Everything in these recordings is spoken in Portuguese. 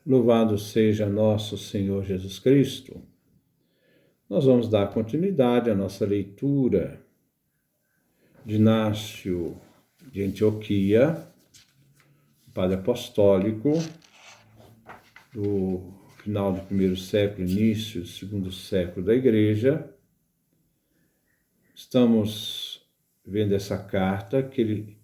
Louvado seja nosso Senhor Jesus Cristo. Nós vamos dar continuidade à nossa leitura de Inácio de Antioquia, padre apostólico do final do primeiro século, início do segundo século da Igreja. Estamos vendo essa carta que ele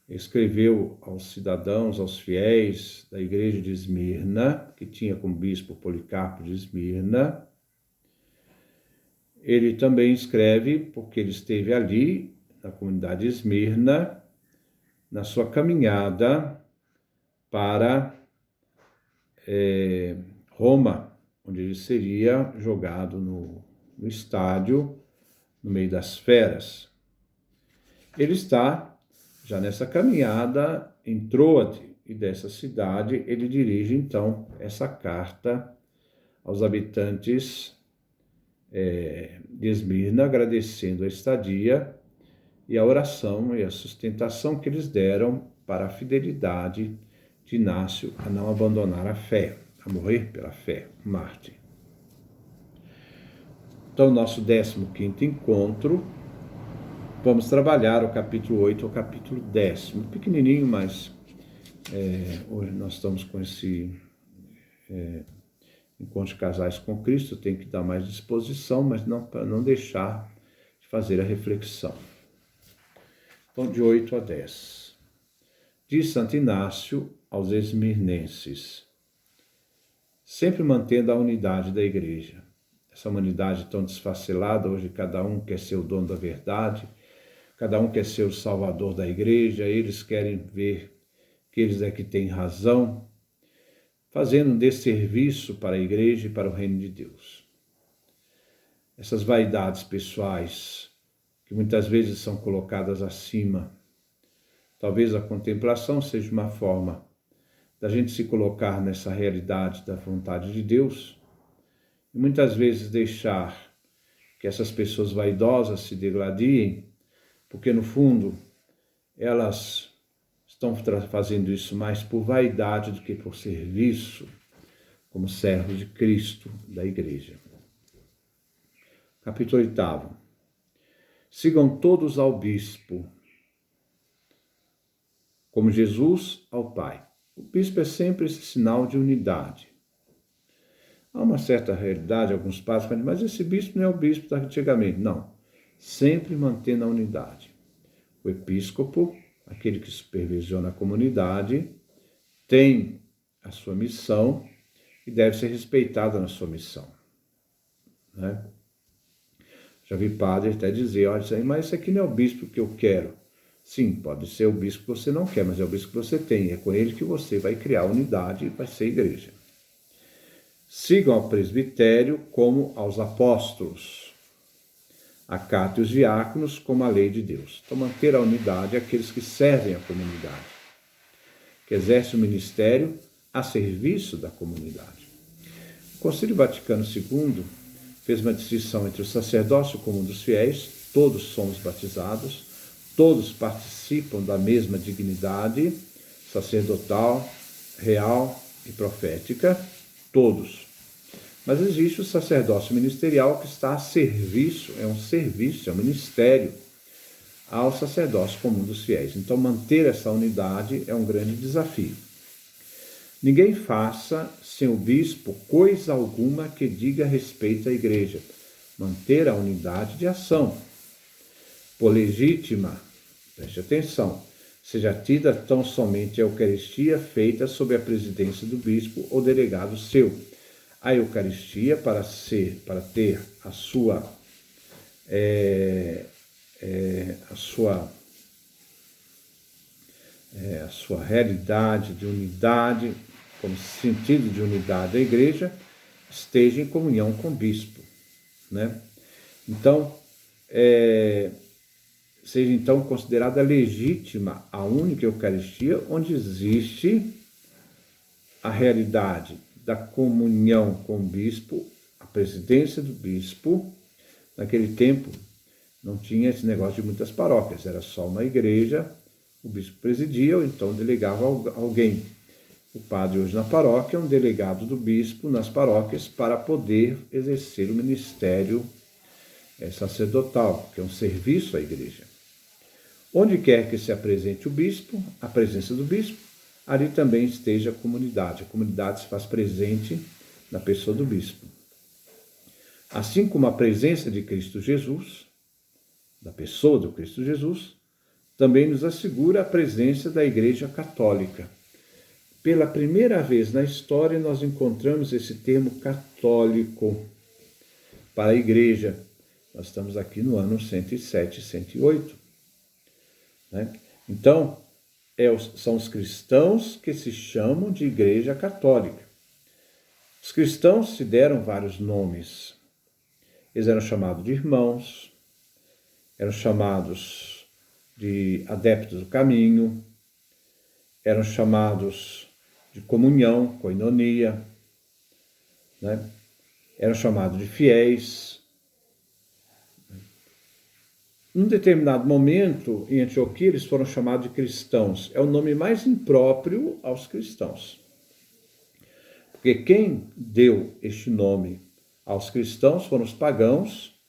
escreveu aos cidadãos, aos fiéis da igreja de Esmirna, que tinha como bispo Policarpo de Esmirna. Ele também escreve porque ele esteve ali, na comunidade de Esmirna, na sua caminhada para Roma, onde ele seria jogado no estádio, no meio das feras. Ele está já nessa caminhada em Troade, e dessa cidade ele dirige então essa carta aos habitantes de Esmirna, agradecendo a estadia e a oração e a sustentação que eles deram para a fidelidade de Inácio a não abandonar a fé, a morrer pela fé, mártir. Então, nosso 15º encontro, vamos trabalhar o capítulo 8 ao capítulo 10, muito pequenininho, mas hoje nós estamos com esse encontro de casais com Cristo, tem que dar mais disposição, mas não para não deixar de fazer a reflexão. Então, de 8 a 10. Diz Santo Inácio aos esmirnenses, sempre mantendo a unidade da igreja. Essa humanidade tão desfacelada, hoje cada um quer ser o dono da verdade, cada um quer ser o salvador da igreja, eles querem ver que eles é que têm razão, fazendo um desserviço para a igreja e para o reino de Deus. Essas vaidades pessoais, que muitas vezes são colocadas acima, talvez a contemplação seja uma forma da gente se colocar nessa realidade da vontade de Deus, e muitas vezes deixar que essas pessoas vaidosas se degladiem, porque no fundo elas estão fazendo isso mais por vaidade do que por serviço, como servos de Cristo, da igreja. Capítulo 8. Sigam todos ao bispo, como Jesus ao Pai. O bispo é sempre esse sinal de unidade. Há uma certa realidade, alguns padres falam, mas esse bispo não é o bispo da antigamente. Não, sempre mantendo a unidade. O episcopo, aquele que supervisiona a comunidade, tem a sua missão e deve ser respeitado na sua missão. Né? Já vi padre até dizer, olha, mas esse aqui não é o bispo que eu quero. Sim, pode ser o bispo que você não quer, mas é o bispo que você tem. É com ele que você vai criar unidade e vai ser igreja. Sigam ao presbitério como aos apóstolos. Acatem os diáconos como a lei de Deus. Então, manter a unidade é aqueles que servem a comunidade, que exercem o ministério a serviço da comunidade. O Concílio Vaticano II fez uma distinção entre o sacerdócio comum dos fiéis, todos somos batizados, todos participam da mesma dignidade sacerdotal, real e profética, todos. Mas existe o sacerdócio ministerial que está a serviço, é um ministério ao sacerdócio comum dos fiéis. Então, manter essa unidade é um grande desafio. Ninguém faça, sem o bispo, coisa alguma que diga respeito à igreja. Manter a unidade de ação. Por legítima, preste atenção, seja tida tão somente a Eucaristia feita sob a presidência do bispo ou delegado seu. A Eucaristia, para ter a sua realidade de unidade, como sentido de unidade da igreja, esteja em comunhão com o bispo, né? Então, seja então considerada legítima a única Eucaristia onde existe a realidade da comunhão com o bispo, a presidência do bispo. Naquele tempo não tinha esse negócio de muitas paróquias, era só uma igreja, o bispo presidia ou então delegava alguém. O padre hoje na paróquia é um delegado do bispo nas paróquias para poder exercer o ministério sacerdotal, que é um serviço à igreja. Onde quer que se apresente o bispo, a presença do bispo, ali também esteja a comunidade. A comunidade se faz presente na pessoa do bispo. Assim como a presença de Cristo Jesus, da pessoa do Cristo Jesus, também nos assegura a presença da Igreja Católica. Pela primeira vez na história, nós encontramos esse termo católico para a Igreja. Nós estamos aqui no ano 107, 108. Né? Então, são os cristãos que se chamam de Igreja Católica. Os cristãos se deram vários nomes. Eles eram chamados de irmãos, eram chamados de adeptos do caminho, eram chamados de comunhão, koinonia, né? Eram chamados de fiéis. Num determinado momento, em Antioquia, eles foram chamados de cristãos. É o nome mais impróprio aos cristãos. Porque quem deu este nome aos cristãos foram os pagãos.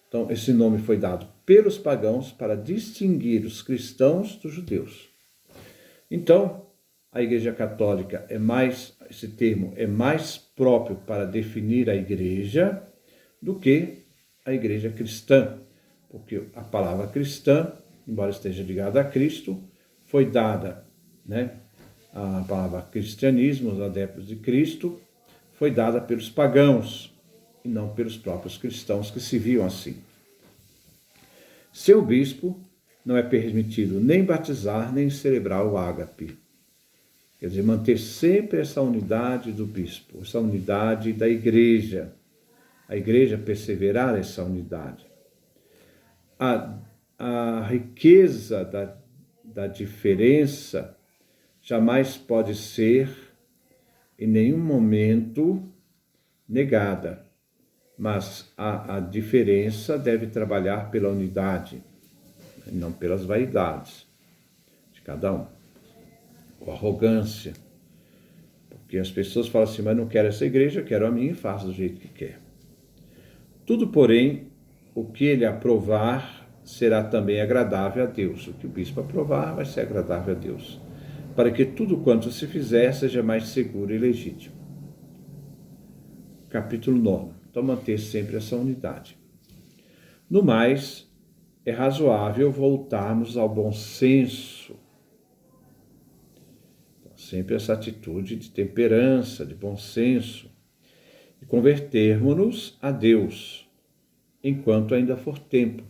Então, esse nome foi dado pelos pagãos para distinguir os cristãos dos judeus. Então, a Igreja Católica esse termo é mais próprio para definir a Igreja do que a Igreja cristã. Porque a palavra cristã, embora esteja ligada a Cristo, foi dada, né? A palavra cristianismo, os adeptos de Cristo, foi dada pelos pagãos e não pelos próprios cristãos que se viam assim. Seu bispo não é permitido nem batizar, nem celebrar o ágape. Quer dizer, manter sempre essa unidade do bispo, essa unidade da igreja. A igreja perseverar nessa unidade. A riqueza da diferença jamais pode ser, em nenhum momento, negada. Mas a diferença deve trabalhar pela unidade, não pelas vaidades de cada um. Ou arrogância. Porque as pessoas falam assim, mas não quero essa igreja, quero a minha e faço do jeito que quer. Tudo, porém, o que ele aprovar será também agradável a Deus. O que o bispo aprovar vai ser agradável a Deus. Para que tudo quanto se fizer seja mais seguro e legítimo. Capítulo 9. Então, manter sempre essa unidade. No mais, é razoável voltarmos ao bom senso. Então, sempre essa atitude de temperança, de bom senso. E convertermos-nos a Deus, enquanto ainda for tempo.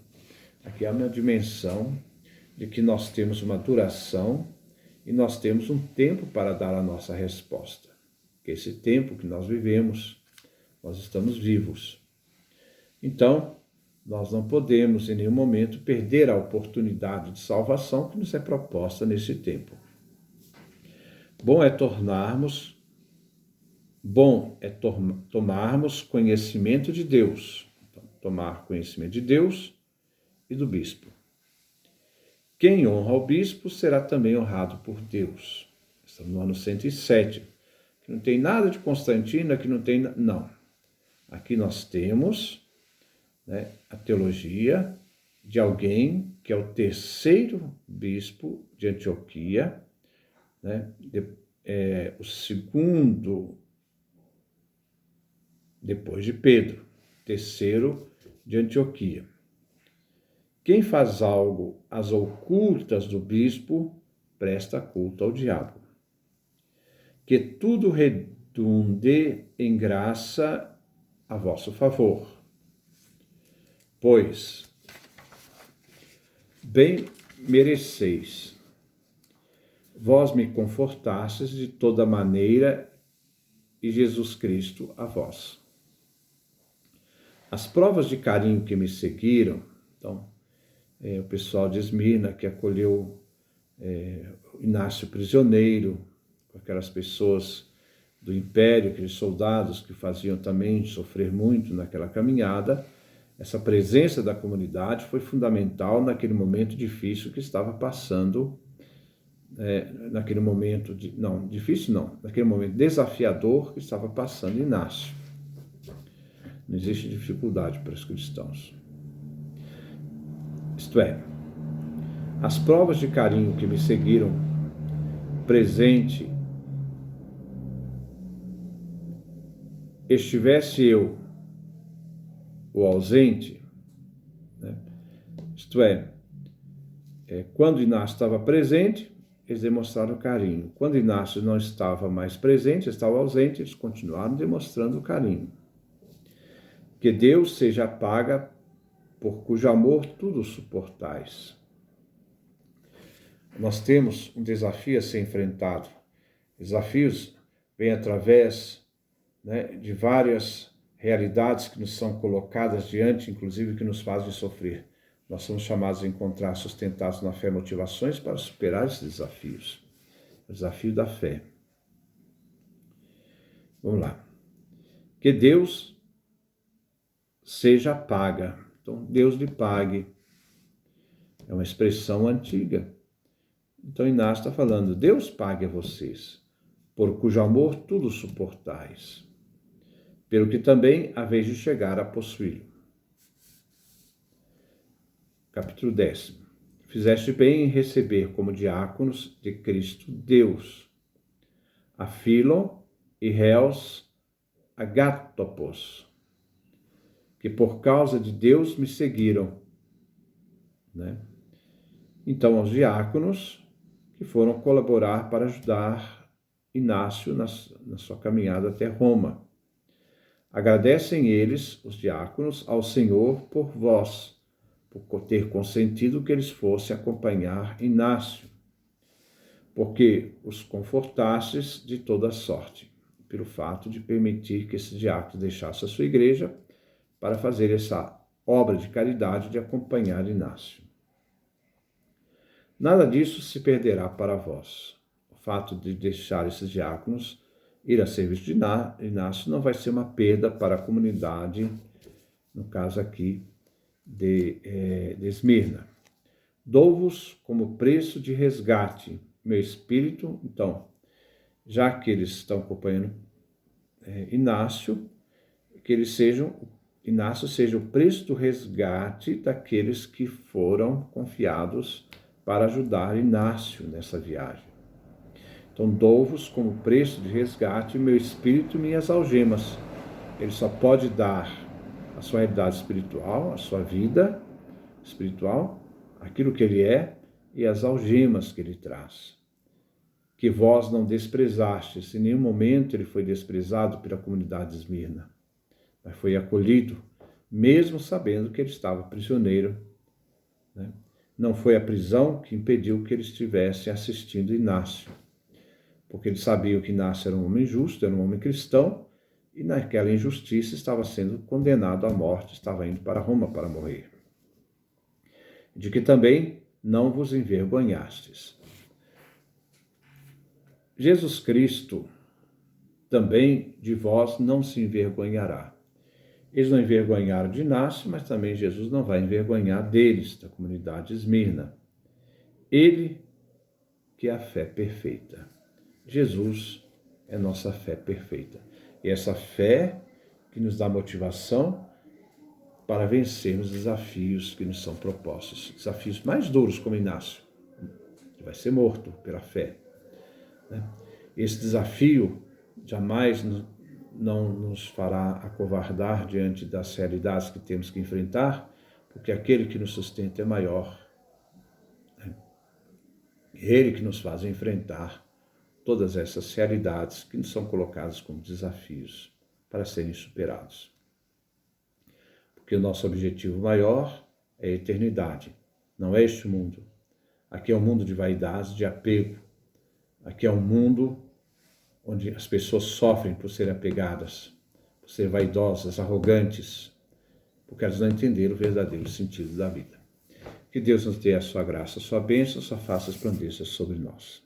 Aqui há uma dimensão de que nós temos uma duração e nós temos um tempo para dar a nossa resposta. Que esse tempo que nós vivemos, nós estamos vivos. Então, nós não podemos em nenhum momento perder a oportunidade de salvação que nos é proposta nesse tempo. Bom é tomarmos conhecimento de Deus. Então, tomar conhecimento de Deus e do bispo. Quem honra o bispo será também honrado por Deus. Estamos no ano 107. Que não tem nada de Constantino, aqui não tem... Não. Aqui nós temos, né, a teologia de alguém que é o terceiro bispo de Antioquia, né, o segundo depois de Pedro, terceiro de Antioquia. Quem faz algo às ocultas do bispo, presta culto ao diabo. Que tudo redunde em graça a vosso favor. Pois, bem mereceis. Vós me confortastes de toda maneira e Jesus Cristo a vós. As provas de carinho que me seguiram, então, o pessoal de Esmirna que acolheu Inácio prisioneiro, aquelas pessoas do Império, aqueles soldados que faziam também sofrer muito naquela caminhada, essa presença da comunidade foi fundamental naquele momento difícil que estava passando naquele momento, difícil não, naquele momento desafiador que estava passando Inácio. Não existe dificuldade para os cristãos. Isto é, as provas de carinho que me seguiram, presente, estivesse eu ou ausente, né? Isto é, quando Inácio estava presente, eles demonstraram carinho. Quando Inácio não estava mais presente, estava ausente, eles continuaram demonstrando carinho. Que Deus seja paga por cujo amor tudo suportais. Nós temos um desafio a ser enfrentado. Desafios vêm através, né, de várias realidades que nos são colocadas diante, inclusive que nos fazem sofrer. Nós somos chamados a encontrar, sustentados na fé, motivações para superar esses desafios. O desafio da fé. Vamos lá. Que Deus seja paga. Então, Deus lhe pague. É uma expressão antiga. Então, Inácio está falando, Deus pague a vocês, por cujo amor tudo suportais, pelo que também haveis de chegar a possuí-lo. Capítulo 10. Fizeste bem em receber como diáconos de Cristo Deus, a Filon e Réus Agátopos, que por causa de Deus me seguiram. Né? Então, aos diáconos que foram colaborar para ajudar Inácio na sua caminhada até Roma. Agradecem eles, os diáconos, ao Senhor por vós, por ter consentido que eles fossem acompanhar Inácio, porque os confortastes de toda sorte, pelo fato de permitir que esses diáconos deixassem a sua igreja para fazer essa obra de caridade de acompanhar Inácio. Nada disso se perderá para vós. O fato de deixar esses diáconos ir a serviço de Inácio não vai ser uma perda para a comunidade, no caso aqui, de Esmirna. Dou-vos como preço de resgate meu espírito. Então, já que eles estão acompanhando Inácio, que Inácio seja o preço do resgate daqueles que foram confiados para ajudar Inácio nessa viagem. Então, dou-vos como preço de resgate meu espírito e minhas algemas. Ele só pode dar a sua realidade espiritual, a sua vida espiritual, aquilo que ele é e as algemas que ele traz. Que vós não desprezastes, em nenhum momento ele foi desprezado pela comunidade de Esmirna, mas foi acolhido, mesmo sabendo que ele estava prisioneiro. Né? Não foi a prisão que impediu que ele estivesse assistindo Inácio, porque ele sabia que Inácio era um homem justo, era um homem cristão, e naquela injustiça estava sendo condenado à morte, estava indo para Roma para morrer. De que também não vos envergonhastes. Jesus Cristo também de vós não se envergonhará. Eles não envergonharam de Inácio, mas também Jesus não vai envergonhar deles, da comunidade de Esmirna. Ele que é a fé perfeita. Jesus é nossa fé perfeita. E essa fé que nos dá motivação para vencer os desafios que nos são propostos. Desafios mais duros, como Inácio, que vai ser morto pela fé. Esse desafio jamais não nos fará acovardar diante das realidades que temos que enfrentar, porque aquele que nos sustenta é maior. Ele que nos faz enfrentar todas essas realidades que nos são colocadas como desafios para serem superados. Porque o nosso objetivo maior é a eternidade, não é este mundo. Aqui é um mundo de vaidades, de apego. Aqui é um mundo onde as pessoas sofrem por serem apegadas, por serem vaidosas, arrogantes, porque elas não entenderam o verdadeiro sentido da vida. Que Deus nos dê a sua graça, a sua bênção, a sua face resplandeça sobre nós.